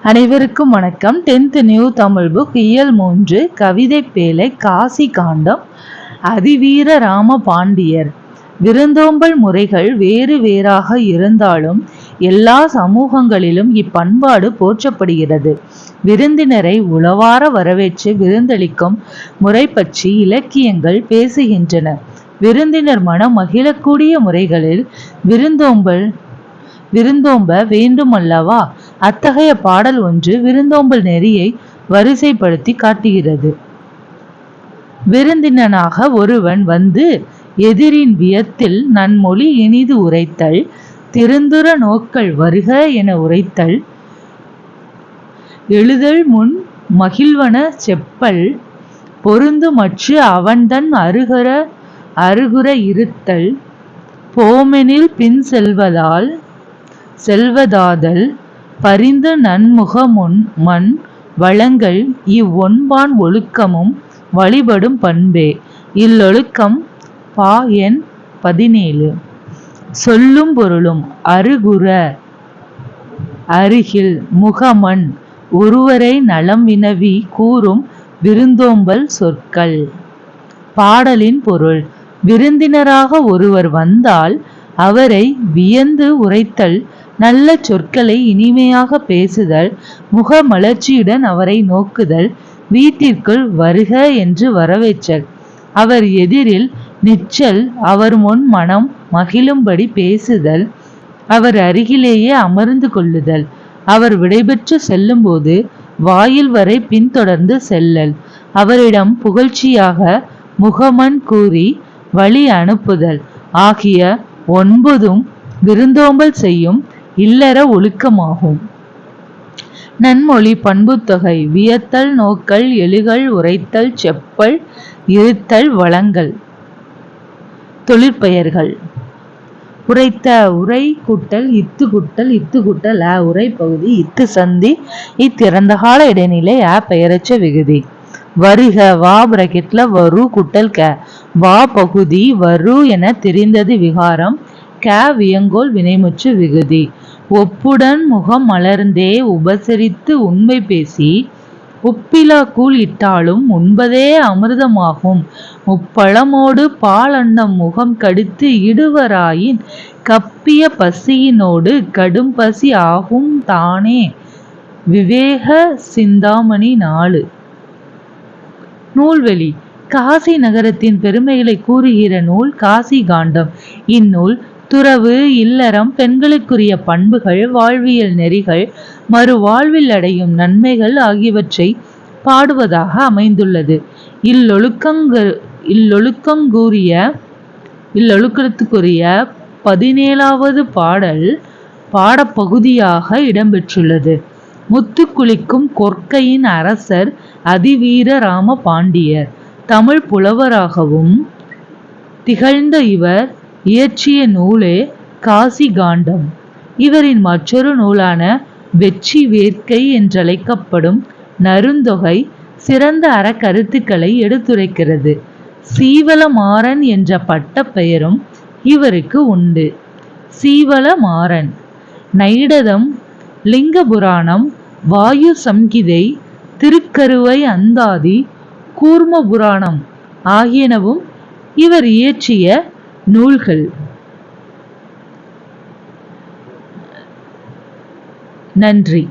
அனைவருக்கும் வணக்கம். 10th new Tamil book இயல் 3 கவிதை பேழை காசி காண்டம் அதிவீர ராம பாண்டியர். விருந்தோம்பல் முறைகள் வேறு வேறாக இருந்தாலும் எல்லா சமூகங்களிலும் இப்பண்பாடு போற்றப்படுகிறது. விருந்தினரை உளவார வரவேற்று விருந்தளிக்கும் முறை பற்றி இலக்கியங்கள் பேசுகின்றன. விருந்தினர் மனம் மகிழக்கூடிய முறைகளில் விருந்தோம்ப வேண்டுமல்லவா? அத்தகைய பாடல் ஒன்று விருந்தோம்பல் நெறியை வரிசைப்படுத்தி காட்டுகிறது. விருந்தினனாக ஒருவன் வந்து எதிரின் வியத்தில் நன்மொழி இனிது உரைத்தல், திருந்துர நோக்கல் வருக என உரைத்தல், எழுதல் முன் மகிழ்வன செப்பல், பொருந்துமற்று அவன்தன் அருகுர இருத்தல், போமெனில் பின் செல்வதாதல், பரிந்து நன்முகமன் வழங்கல் இவ்வொன்பான் ஒழுக்கமும் வழிபடும் பண்பே. இல்லொழுக்கம் பா. எண் 17. சொல்லும் பொருளும் அருகுர அருகில், முகமன் ஒருவரை நலம் வினவி கூறும் விருந்தோம்பல் சொற்கள். பாடலின் பொருள்: விருந்தினராக ஒருவர் வந்தால் அவரை வியந்து உரைத்தல், நல்ல சொற்களை இனிமையாக பேசுதல், முகமலர்ச்சியுடன் அவரை நோக்குதல், வீட்டிற்குள் வருக என்று வரவேற்றல், அவர் எதிரில் நிற்றல், அவர் முன் மனம் மகிழும்படி பேசுதல், அவர் அருகிலேயே அமர்ந்து கொள்ளுதல், அவர் விடைபெற்று செல்லும்போது வாயில் வரை பின்தொடர்ந்து செல்லல், அவரிடம் புகழ்ச்சியாக முகமன் கூறி வழி அனுப்புதல் ஆகிய 9ம் விருந்தோம்பல் செய்யும் இல்லற ஒழுக்கமாகும். நன்மொழி பண்புத்தொகை: வியத்தல், நோக்கல், எழுகல், உரைத்தல், செப்பல், இருத்தல், வழங்கல். தொழிற்பெயர்கள்: உரைத்த உரை கூட்டல் இத்து கூட்டல் இத்து கூட்டல் அ உரை பகுதி இத்து சந்தி இத்திறந்த கால இடைநிலை அ பெயரச்ச விகுதி. வருக வா பிராக்கெட்ல வரு கூட்டல் க, வா பகுதி வரு என தெரிந்தது விகாரம், க வியங்கோல் வினைமுற்று விகுதி. ஒப்புடன் முகம் மலர்ந்தே உபசரித்து உண்மை பேசி, உப்பிலா கூழ் இட்டாலும் உண்பதே அமிர்தமாகும், முப்பழமோடு பால் அன்னம் முகம் கடித்து இடுவராயின், கப்பிய பசியினோடு கடும் பசி ஆகும் தானே. விவேக சிந்தாமணி 4. நூல்வெளி: காசி நகரத்தின் பெருமைகளை கூறுகிற நூல் காசி காண்டம். இந்நூல் துறவு, இல்லறம், பெண்களுக்குரிய பண்புகள், வாழ்வியல் நெறிகள், மறு வாழ்வில் அடையும் நன்மைகள் ஆகியவற்றை பாடுவதாக அமைந்துள்ளது. இல்லொழுக்கத்துக்குரிய 17வது பாடல் பாடப்பகுதியாக இடம்பெற்றுள்ளது. முத்துக்குளிக்கும் கொற்கையின் அரசர் அதிவீர ராம பாண்டியர். தமிழ் புலவராகவும் திகழ்ந்த இவர் இயற்றிய நூலே காசி காண்டம். இவரின் மற்றொரு நூலான வெற்றி வேர்க்கை என்றழைக்கப்படும் நருந்தொகை சிறந்த அறக்கருத்துக்களை எடுத்துரைக்கிறது. சீவலமாறன் என்ற பட்ட பெயரும் இவருக்கு உண்டு. சீவலமாறன் நைடதம், லிங்க புராணம், வாயு சம்கிதை, திருக்கருவை அந்தாதி, கூர்ம புராணம் ஆகியனவும் இவர் இயற்றிய நூல்கள். நன்றி.